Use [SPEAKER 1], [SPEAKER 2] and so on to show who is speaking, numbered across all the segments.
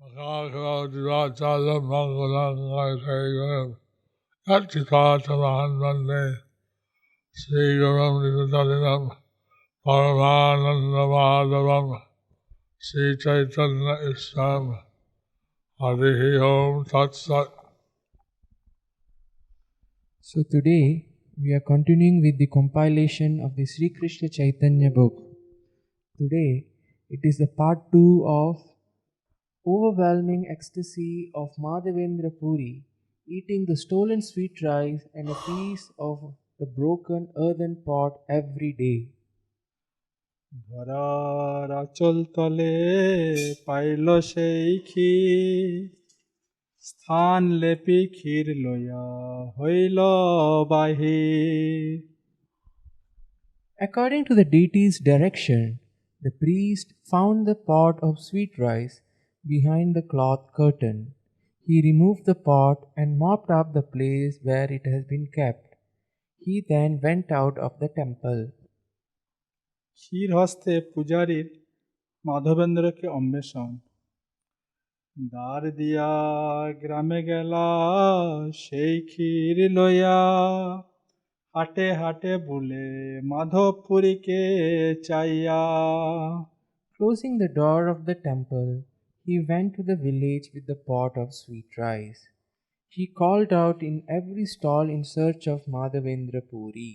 [SPEAKER 1] Makakaradivachalam Mangalangaitayaram Yatchitataman Vande Sri Gurum Nidatalinam Paramananda Madhavam Sri Chaitanya Islam Harihi Om Tat Sat.
[SPEAKER 2] So today we are continuing with the compilation of the Sri Krishna Chaitanya book. Today it is the part 2 of overwhelming ecstasy of Madhavendra Puri eating the stolen sweet rice and a piece of the broken earthen pot every day.
[SPEAKER 3] ধরার আঁচল তলে pile সেই ক্ষীর স্থান লেপি ক্ষীর লইয়া হইল বাহির।
[SPEAKER 2] According to the deity's direction, the priest found the pot of sweet rice behind the cloth curtain. He removed the pot and mopped up the place where it has been kept. He then went out of the temple.
[SPEAKER 3] ক্ষীর হস্তে পূজারীর মাধবেন্দ্রকে অন্বেষণ, দ্বার দিয়া গ্রামে গেলা সেই ক্ষীর লইয়া, হাটে হাটে বুলে মাধবপুরীকে চাইয়া।
[SPEAKER 2] Closing the door of the temple, he went to the village with the pot of sweet rice. He called out in every stall in search of Madhavendra Puri.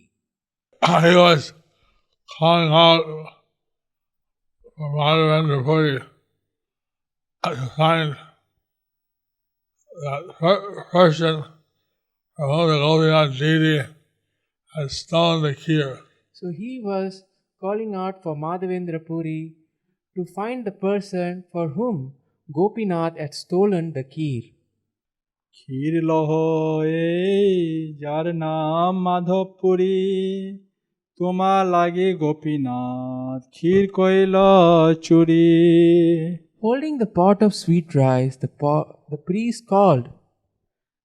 [SPEAKER 1] He was calling out for Madhavendra Puri to find that person from whom the Gopinath deity had stolen the kheer.
[SPEAKER 2] So he was calling out for Madhavendra Puri to find the person for whom Gopinath had stolen the kheer.
[SPEAKER 3] ক্ষীর লহ এই যার নাম মাধবপুরী, তোমা লাগে গোপীনাথ ক্ষীর কইল চুরি।
[SPEAKER 2] Holding the pot of sweet rice, the priest called,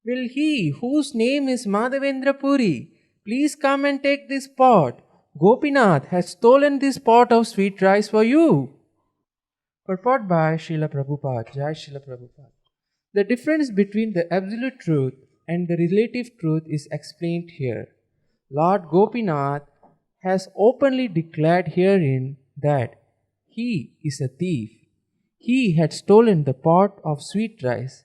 [SPEAKER 2] "Will he whose name is Madhavendra Puri please come and take this pot? Gopinath has stolen this pot of sweet rice for you." Purport by Srila Prabhupada. Jai Srila Prabhupada. The difference between the absolute truth and the relative truth is explained here. Lord Gopinath has openly declared herein that he is a thief. He had stolen the pot of sweet rice,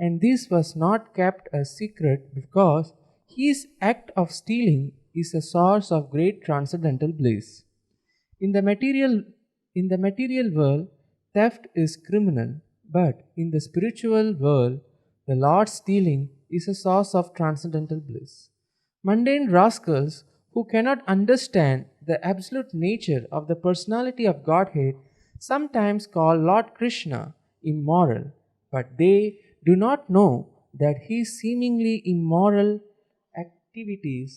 [SPEAKER 2] and this was not kept a secret because his act of stealing is a source of great transcendental bliss. In the material world, theft is criminal, but in the spiritual world, the Lord's stealing is a source of transcendental bliss. Mundane rascals who cannot understand the absolute nature of the personality of Godhead sometimes call Lord Krishna immoral, but they do not know that his seemingly immoral activities,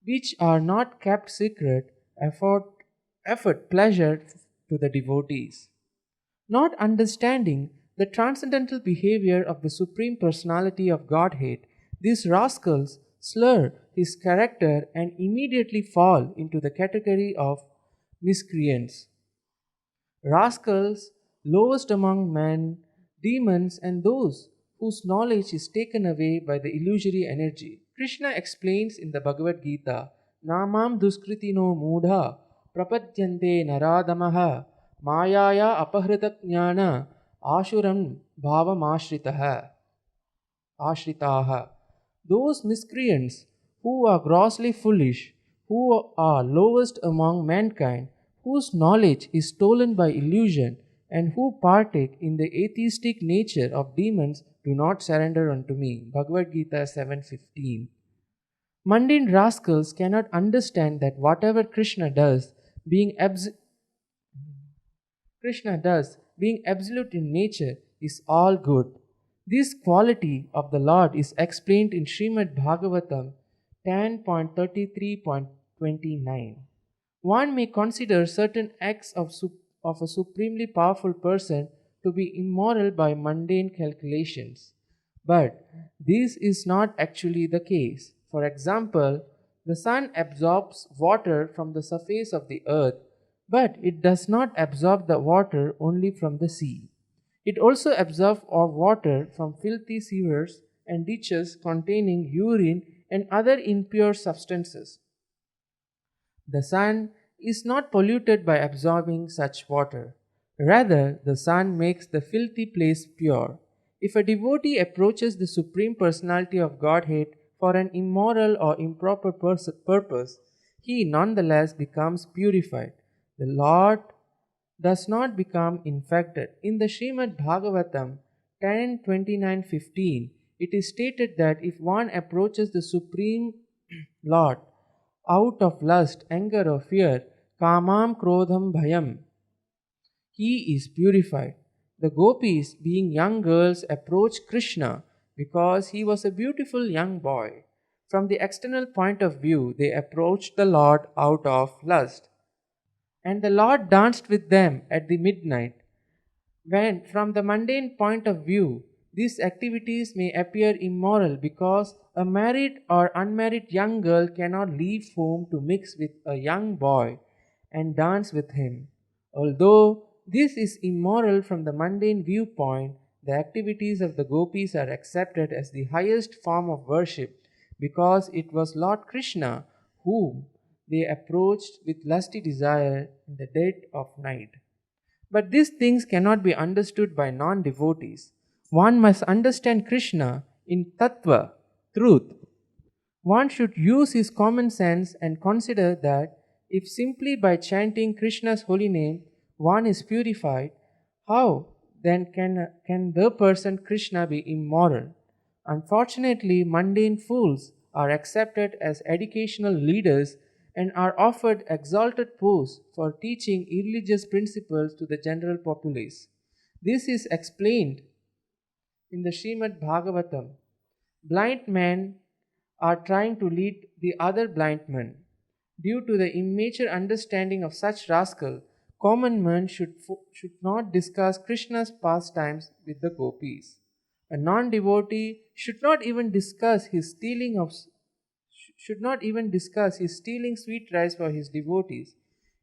[SPEAKER 2] which are not kept secret, afford pleasure to the devotees. Not understanding the transcendental behavior of the Supreme Personality of Godhead, these rascals slur his character and immediately fall into the category of miscreants. Rascals, lowest among men, demons, and those whose knowledge is taken away by the illusory energy. Krishna explains in the Bhagavad Gita, Namam duskritino mudha prapadyante naradamaha mayaya apahritajnana ashuram ashritaha. Those miscreants who are grossly foolish, who are lowest among mankind, whose knowledge is stolen by illusion, and who partake in the atheistic nature of demons do not surrender unto me. Bhagavad Gita 7:15. Mundane rascals cannot understand that whatever Krishna does, being absolute in nature, is all good. This quality of the Lord is explained in Srimad Bhagavatam 10.33.29. One may consider certain acts of a supremely powerful person to be immoral by mundane calculations. But this is not actually the case. For example, the sun absorbs water from the surface of the earth, but it does not absorb the water only from the sea. It also absorbs water from filthy sewers and ditches containing urine and other impure substances. The sun is not polluted by absorbing such water. Rather, the sun makes the filthy place pure. If a devotee approaches the Supreme Personality of Godhead for an immoral or improper purpose, he nonetheless becomes purified. The Lord does not become infected. In the Srimad Bhagavatam 10:29-15, it is stated that if one approaches the Supreme Lord out of lust, anger, or fear, kamam krodham bhayam, he is purified. The gopis, being young girls, approached Krishna because he was a beautiful young boy. From the external point of view, they approached the Lord out of lust. And the Lord danced with them at the midnight. When, from the mundane point of view, these activities may appear immoral because a married or unmarried young girl cannot leave home to mix with a young boy and dance with him. Although this is immoral from the mundane viewpoint, the activities of the gopis are accepted as the highest form of worship because it was Lord Krishna whom they approached with lusty desire in the dead of night. But these things cannot be understood by non devotees. One must understand Krishna in tattva, truth. One should use his common sense and consider that if simply by chanting Krishna's holy name one is purified, how then can the person Krishna be immoral? Unfortunately, mundane fools are accepted as educational leaders and are offered exalted posts for teaching irreligious principles to the general populace. This is explained in the Srimad Bhagavatam. Blind men are trying to lead the other blind men. Due to the immature understanding of such rascal, common men should not discuss Krishna's pastimes with the gopis. A non-devotee should not even discuss his stealing sweet rice for his devotees.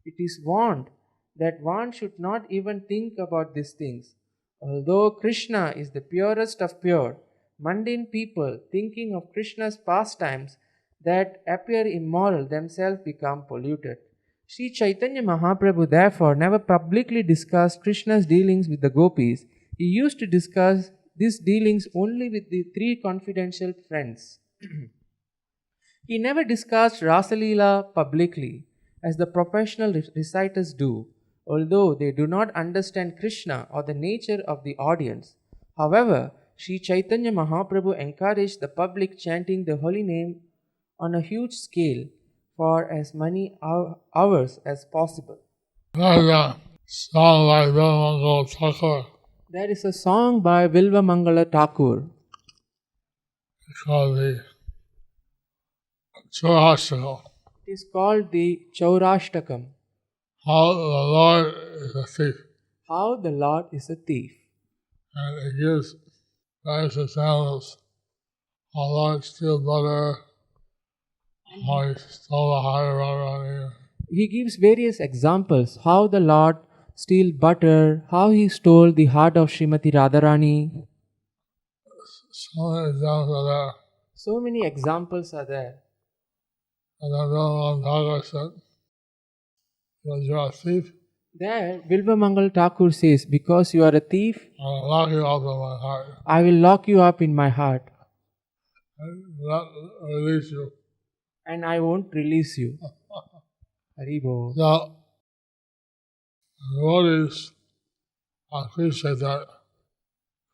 [SPEAKER 2] It is warned that one should not even think about these things. Although Krishna is the purest of pure, mundane people thinking of Krishna's pastimes that appear immoral themselves become polluted. Sri Chaitanya Mahaprabhu therefore never publicly discussed Krishna's dealings with the gopis. He used to discuss these dealings only with the three confidential friends. He never discussed Rasalila publicly, as the professional reciters do, although they do not understand Krishna or the nature of the audience. However, Sri Chaitanya Mahaprabhu encouraged the public chanting the holy name on a huge scale for as many hours as possible. There is a song by Vilvamangala Thakur.
[SPEAKER 1] It's called the Chaurashtakam.
[SPEAKER 2] It is called the Chaurashtakam.
[SPEAKER 1] How the Lord is a thief.
[SPEAKER 2] How the Lord is a thief.
[SPEAKER 1] And it gives various examples. How the Lord steal butter, how he stole the heart of Radharani.
[SPEAKER 2] He gives various examples how the Lord steal butter, how he stole the heart of Srimati Radharani.
[SPEAKER 1] So many examples are there.
[SPEAKER 2] So many examples are there.
[SPEAKER 1] And then Vilvamangal Thakur said, because you are a thief,
[SPEAKER 2] There, Vilvamangal Thakur says, because you are a thief,
[SPEAKER 1] I will lock you up in my heart.
[SPEAKER 2] I will lock you up in my heart
[SPEAKER 1] And not release you.
[SPEAKER 2] and I won't release you. Haribo.
[SPEAKER 1] Now, devotees appreciate that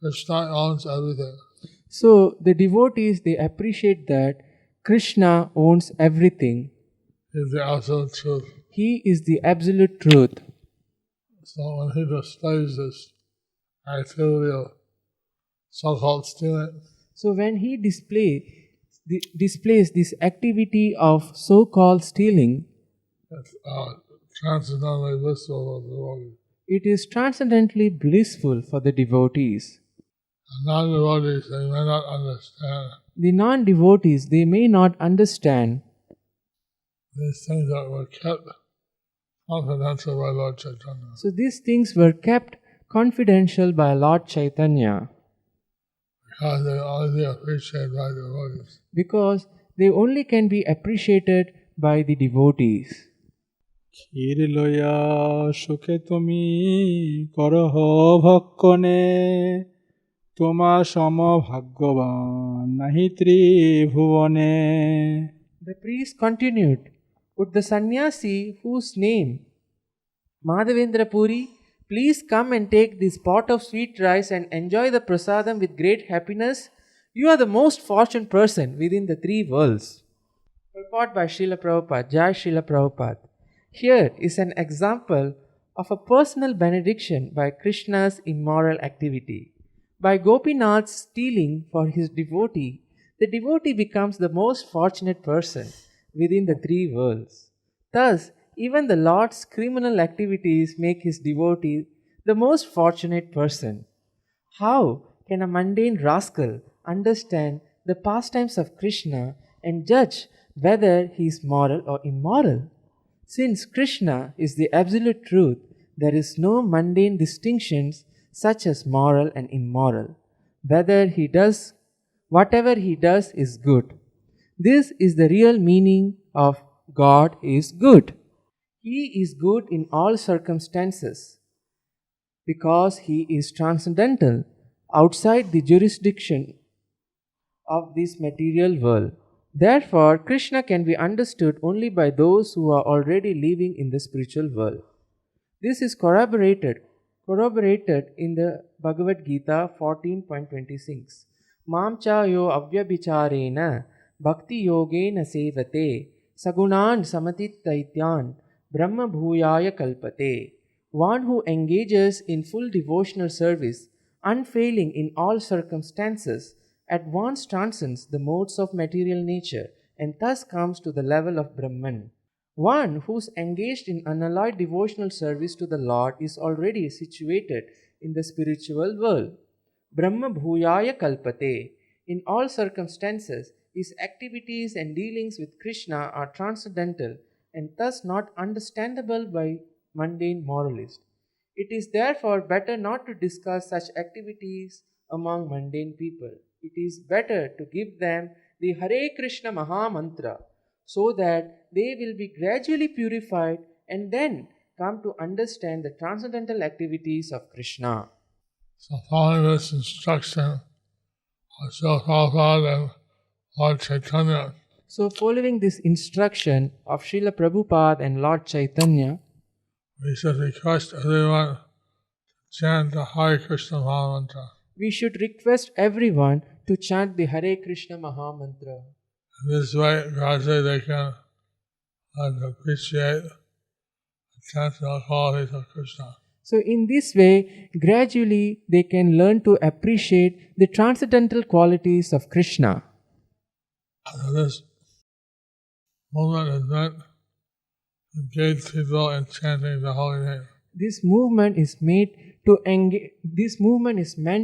[SPEAKER 1] Krishna owns everything.
[SPEAKER 2] So the devotees, they appreciate that Krishna owns everything.
[SPEAKER 1] He is the absolute truth.
[SPEAKER 2] He is the absolute truth.
[SPEAKER 1] So when he displays this activity of so-called stealing,
[SPEAKER 2] So when he displays this activity of so-called stealing,
[SPEAKER 1] it's transcendently blissful for the devotee.
[SPEAKER 2] it is transcendently blissful for the devotees.
[SPEAKER 1] Non-devotees, they may not understand
[SPEAKER 2] The non-devotees, they may not understand
[SPEAKER 1] these things that were kept confidential by Lord Chaitanya.
[SPEAKER 2] So these things were kept confidential by Lord Chaitanya,
[SPEAKER 1] because they only appreciated by devotees.
[SPEAKER 2] because they only can be appreciated by the devotees.
[SPEAKER 3] ক্ষীর লইয়া সুখে তুমি করহ ভক্ষণে তোমা সম ভাগ্যবান নাহি ত্রিভুবনে।
[SPEAKER 2] The priest continued, would the sannyasi whose name Madhavendra Puri please come and take this pot of sweet rice and enjoy the prasadam with great happiness? You are the most fortunate person within the three worlds. Purport by Srila Prabhupada, Jai Srila Prabhupada. Here is an example of a personal benediction by Krishna's immoral activity. By Gopinath stealing for his devotee, the devotee becomes the most fortunate person within the three worlds. Thus, even the Lord's criminal activities make his devotee the most fortunate person. How can a mundane rascal understand the pastimes of Krishna and judge whether he is moral or immoral? Since Krishna is the absolute truth, there is no mundane distinctions such as moral and immoral. Whatever he does is good. This is the real meaning of God is good. He is good in all circumstances because he is transcendental, outside the jurisdiction of this material world. Therefore, Krishna can be understood only by those who are already living in the spiritual world. This is corroborated in the Bhagavad Gita 14.26. Mam cha yo avyabhicharena bhakti yogena sevate sagunan samatittaityan brahma bhuyaya kalpate. One who engages in full devotional service, unfailing in all circumstances, at once transcends the modes of material nature and thus comes to the level of Brahman. One who is engaged in unalloyed devotional service to the Lord is already situated in the spiritual world. Brahma bhuyaya kalpate. In all circumstances, his activities and dealings with Krishna are transcendental and thus not understandable by mundane moralists. It is therefore better not to discuss such activities among mundane people. It is better to give them the Hare Krishna Maha Mantra so that they will be gradually purified and then come to understand the transcendental activities of Krishna.
[SPEAKER 1] So following this instruction of Srila Prabhupada and Lord Chaitanya,
[SPEAKER 2] So, following this instruction of Srila Prabhupada and Lord Chaitanya,
[SPEAKER 1] we should request everyone to chant the Hare Krishna Maha Mantra.
[SPEAKER 2] we should request everyone to chant the Hare Krishna Maha Mantra.
[SPEAKER 1] In this way, gradually they can appreciate the transcendental qualities of Krishna.
[SPEAKER 2] So, in this way, gradually they can learn to appreciate the transcendental qualities of Krishna.
[SPEAKER 1] So this movement is meant to engage people in chanting the holy name.
[SPEAKER 2] This movement is meant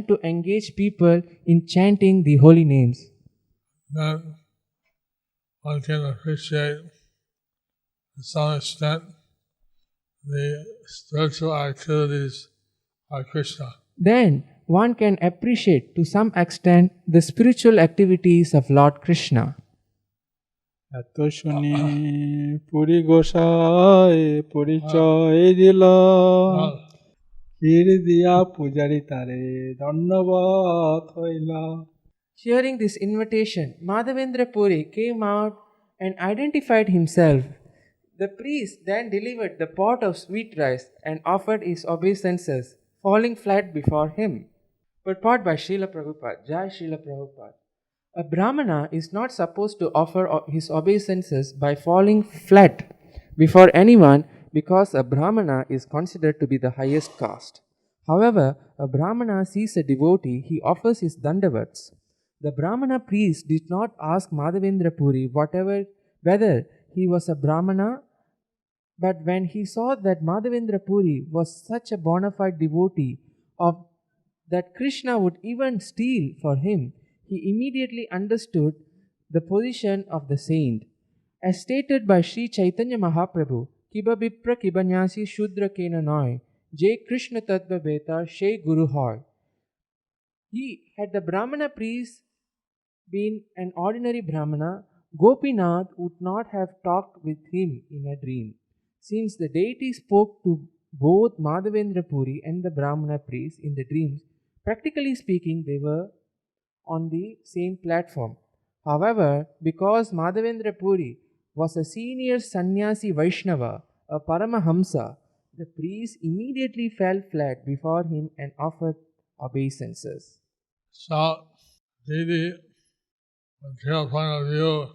[SPEAKER 2] to engage people in chanting the holy names.
[SPEAKER 1] Then one can appreciate to some extent the spiritual activities of Krishna.
[SPEAKER 2] Then one can appreciate to some extent the spiritual activities of Lord Krishna.
[SPEAKER 3] এত শুনি পুরী গোসাই পরিচয় দিল ক্ষীর দিয়া পূজারি তারে ধন্যবাদ হইল।
[SPEAKER 2] Hearing this invitation, Madhavendra Puri came out and identified himself. The priest then delivered the pot of sweet rice and offered his obeisances, falling flat before him. Purport by Srila Prabhupada, Jai Srila Prabhupada. A Brahmana is not supposed to offer his obeisances by falling flat before anyone because a Brahmana is considered to be the highest caste. However, a Brahmana sees a devotee, he offers his dandavats. The Brahmana priest did not ask Madhavendra Puri whether he was a Brahmana, but when he saw that Madhavendra Puri was such a bona fide devotee that Krishna would even steal for him, he immediately understood the position of the saint. As stated by Sri Chaitanya Mahaprabhu, Kiba Bipra Kibanyasi Shudra Kena Noi, Jai Krishna Tattva Beta Shai Guru Hoy. He had the Brahmana priest been an ordinary Brahmana, Gopinath would not have talked with him in a dream. Since the deity spoke to both Madhavendra Puri and the Brahmana priest in the dreams, practically speaking, they were on the same platform. However, because Madhavendra Puri was a senior sannyasi Vaishnava, a Paramahamsa, the priest immediately fell flat before him and offered obeisances.
[SPEAKER 1] So, Didi, material point of view,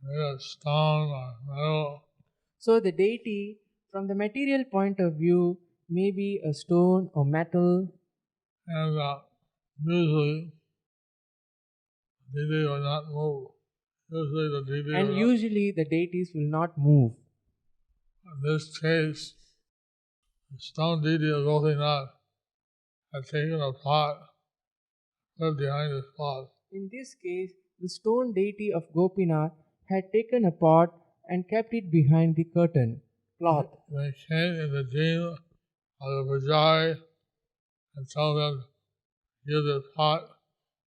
[SPEAKER 1] made of stone or metal,
[SPEAKER 2] So, the deity, from the material point of view, may be a stone or metal,
[SPEAKER 1] and usually Didi will not move. Usually the Didi
[SPEAKER 2] and
[SPEAKER 1] will not.
[SPEAKER 2] usually the deities will not move.
[SPEAKER 1] In this case, the stone Didi of Gopinath had taken a pot, put it behind his pot.
[SPEAKER 2] In this case, the stone deity of Gopinath had taken a pot and kept it behind the curtain cloth.
[SPEAKER 1] They came in the dream of the Pujari and told them to give the pot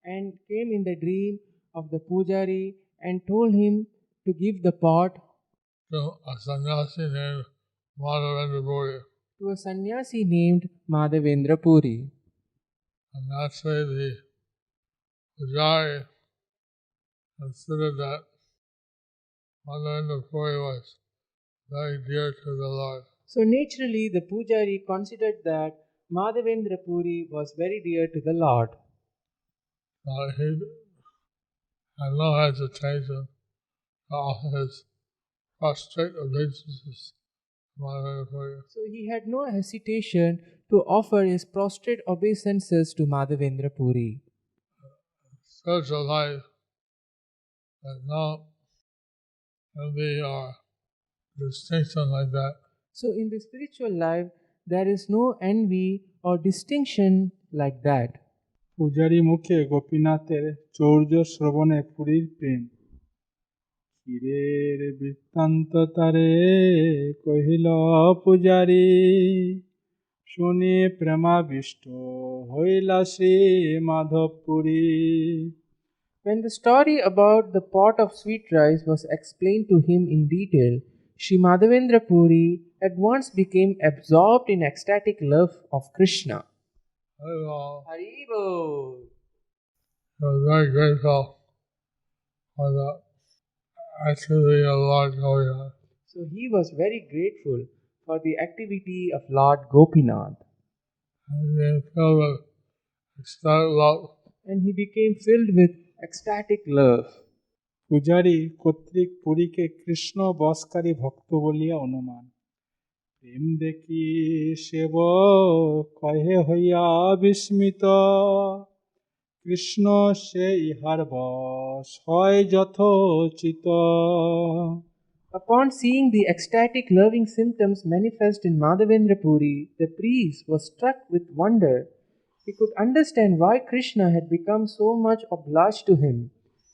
[SPEAKER 2] And came in the dream of the Pujari and told him to give the pot
[SPEAKER 1] to a sannyasi named Madhavendra Puri.
[SPEAKER 2] to a sannyasi named Madhavendra Puri.
[SPEAKER 1] And naturally the Pujari considered that Madhavendra Puri was very dear to the Lord.
[SPEAKER 2] So naturally, the Pujari considered that Madhavendra Puri was very dear to the Lord.
[SPEAKER 1] So he had no hesitation to offer his prostrate obeisances to Madhavendra Puri.
[SPEAKER 2] So he had no hesitation to offer his prostrate obeisances to Madhavendra Puri.
[SPEAKER 1] Spiritual life has no envy or distinction like that.
[SPEAKER 2] So in the spiritual life, there is no envy or distinction like that.
[SPEAKER 3] পূজারী মুখে গোপীনাথের চৌর্য শ্রবণে পুরীর প্রেম ক্ষীরের বৃত্তান্ত তারে কহিল পূজারী শুনি প্রেমাবিষ্ট হইলা Shri মাধবপুরী।
[SPEAKER 2] When the story about the pot of sweet rice was explained to him in detail, Sri Madhavendra Puri at once became absorbed in ecstatic love of Krishna. Haribo!
[SPEAKER 1] I was very grateful for the activity of Lord Govinda.
[SPEAKER 2] So he was very grateful for the activity of Lord Gopinath,
[SPEAKER 1] And he filled with ecstatic love.
[SPEAKER 2] and he became filled with ecstatic love.
[SPEAKER 3] পূজারী কর্তৃক পুরীকে কৃষ্ণ বশকারী ভক্ত বলিয়া অনুমান। প্রেম দেখি সেব কহে হইয়া বিস্মিত কৃষ্ণ সে ইহার বশ হয় যথোচিত।
[SPEAKER 2] Upon seeing the ecstatic loving symptoms manifest in Madhavendra Puri, the priest was struck with wonder. He could understand why Krishna had become so much obliged to him,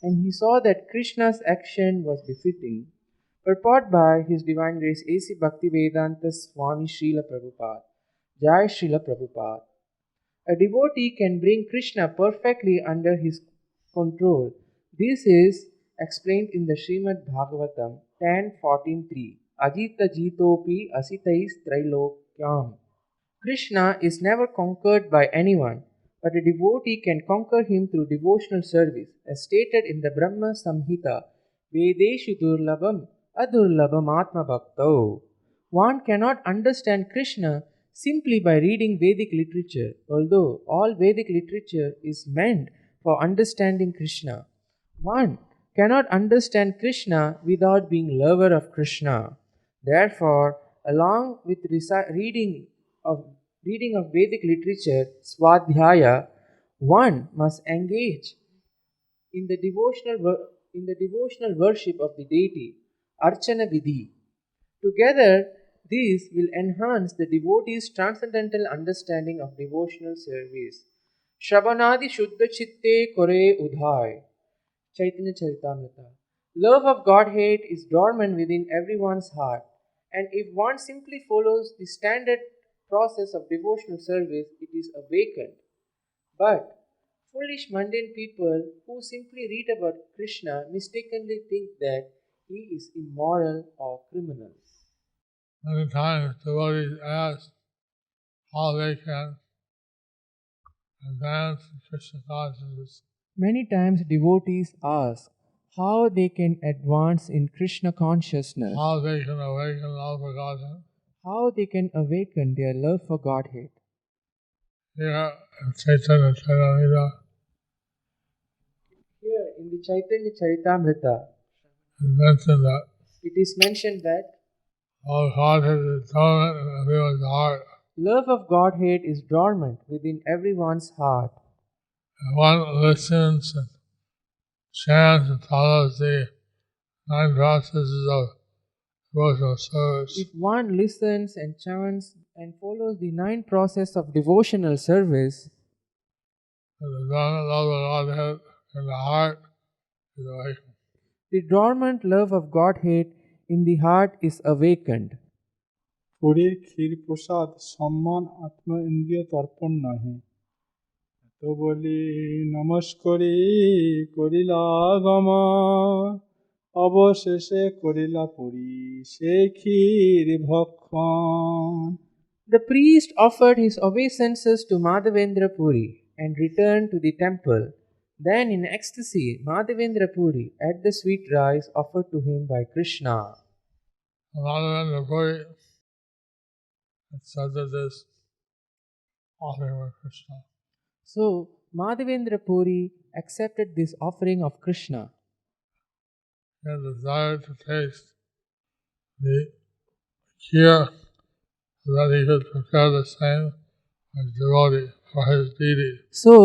[SPEAKER 2] and he saw that Krishna's action was befitting. Purport by His Divine Grace A.C. Bhaktivedanta Swami Srila Prabhupada. Jai Srila Prabhupada. A devotee can bring Krishna perfectly under his control. This is explained in the Srimad Bhagavatam 10.14.3. Ajita jitopi asitais trailokyam. Krishna is never conquered by anyone, but a devotee can conquer him through devotional service, as stated in the Brahma Samhita, Vedeshu Durlabham Adurlabham Atma Bhakto. One cannot understand Krishna simply by reading Vedic literature, although all Vedic literature is meant for understanding Krishna. One cannot understand Krishna without being lover of Krishna. Therefore, along with reading of Vedic literature, Swadhyaya, one must engage in the devotional worship of the deity, Archana Vidhi. Together, these will enhance the devotee's transcendental understanding of devotional service. Shravanadi Shuddha Chitte Kore Udhai. Chaitanya Charitamrita. Love of Godhead is dormant within everyone's heart, and if one simply follows the standard process of devotional service, it is awakened. But foolish mundane people who simply read about Krishna mistakenly think that he is immoral or criminal.
[SPEAKER 1] Many times devotees ask how they can advance Krishna consciousness,
[SPEAKER 2] Many times devotees ask how they can advance in Krishna consciousness,
[SPEAKER 1] how they can awaken love for Godhead.
[SPEAKER 2] how they can awaken their love for Godhead.
[SPEAKER 1] Here in Chaitanya Charitamrita,
[SPEAKER 2] Here in the Chaitanya Charitamrita,
[SPEAKER 1] it mentioned that
[SPEAKER 2] it is mentioned that
[SPEAKER 1] all Godhead is dormant in everyone's heart.
[SPEAKER 2] love of Godhead is dormant within everyone's heart.
[SPEAKER 1] And one listens and chants and follows the 9 processes of devotional service.
[SPEAKER 2] If one listens and chants and follows the 9 process of devotional service,
[SPEAKER 1] And the dormant love of Godhead in the heart is awakened.
[SPEAKER 2] the dormant love of Godhead in the heart is awakened.
[SPEAKER 3] পুরীর ক্ষীর প্রসাদ সম্মান আত্ম ইন্দ্রিয় তর্পণ নহে তো বলি নমস্করি করিলা গমন অবশেষে করিলা পুরী সে ক্ষীর ভক্ষণ
[SPEAKER 2] The priest offered his obeisances to Madhavendra Puri and returned to the temple. Then, in ecstasy, Madhavendra Puri ate the sweet rice offered to him by Krishna.
[SPEAKER 1] Madhavendra Puri accepted this offering of Krishna.
[SPEAKER 2] So, Madhavendra Puri accepted this offering of Krishna.
[SPEAKER 1] He had desired to taste the kheer so that he could prepare the same as devotee for his deity.
[SPEAKER 2] So,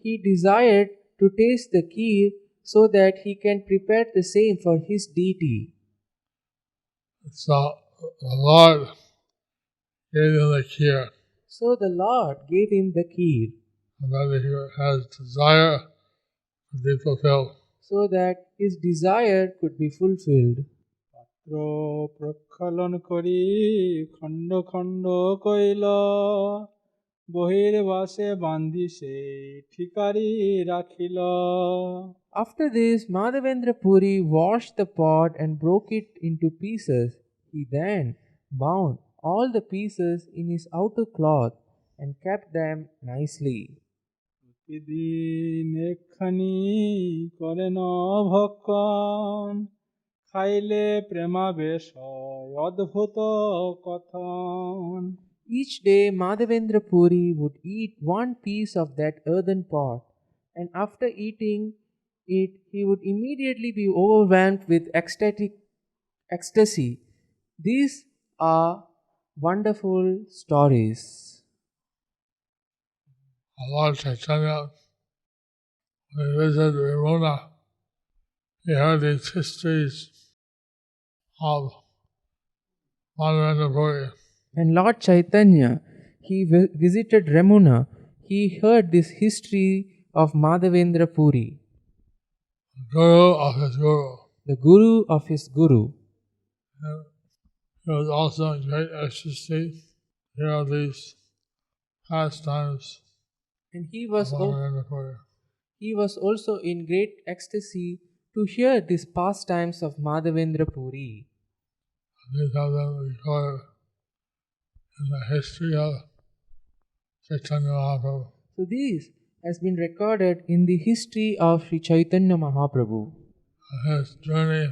[SPEAKER 2] he desired to taste the kheer so that he can prepare the same for his deity.
[SPEAKER 1] So the Lord gave him the kheer,
[SPEAKER 2] So, the Lord gave him the kheer
[SPEAKER 1] and that he has desire to be fulfilled.
[SPEAKER 2] so that his desire could be fulfilled.
[SPEAKER 3] পাত্র প্রক্ষালন করি খণ্ড খণ্ড কইল বহির্বাসে বান্ধি সে ঠিকারি রাখিল
[SPEAKER 2] After this, Madhavendra Puri washed the pot and broke it into pieces. He then bound all the pieces in his outer cloth and kept them nicely.
[SPEAKER 3] প্রতিদিন একখানি করেন ভক্ষণ খাইলে প্রেমাবেশ হয় অদ্ভুত কথন
[SPEAKER 2] Each day, Madhavendra Puri would eat one piece of that earthen pot, and after eating it, he would immediately be overwhelmed with ecstasy. These are wonderful stories.
[SPEAKER 1] Our Lord Chaitanya, when he visited Ramona, he heard these histories of Madhavendra Puri.
[SPEAKER 2] And Lord Chaitanya, he visited Ramuna. He heard this history of Madhavendra Puri,
[SPEAKER 1] The guru of his guru.
[SPEAKER 2] the guru of his guru.
[SPEAKER 1] And he was also in great ecstasy to hear these pastimes
[SPEAKER 2] And
[SPEAKER 1] of Madhavendra Puri.
[SPEAKER 2] he was also in great ecstasy to hear these pastimes of Madhavendra Puri.
[SPEAKER 1] These have been recorded in the history of Chaitanya Mahaprabhu.
[SPEAKER 2] So this has been recorded in the history of Sri Chaitanya Mahaprabhu.
[SPEAKER 1] His journey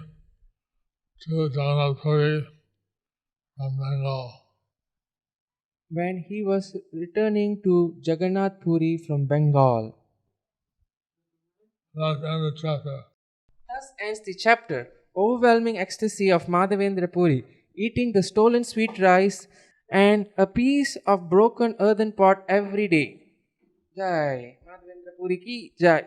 [SPEAKER 1] to Jagannath Puri from Bengal.
[SPEAKER 2] When he was returning to Jagannath Puri from Bengal.
[SPEAKER 1] Thus ends the chapter.
[SPEAKER 2] Thus ends the chapter. Overwhelming ecstasy of Madhavendra Puri, eating the stolen sweet rice and a piece of broken earthen pot every day. Jai. Madhavendra Puri ki Jai.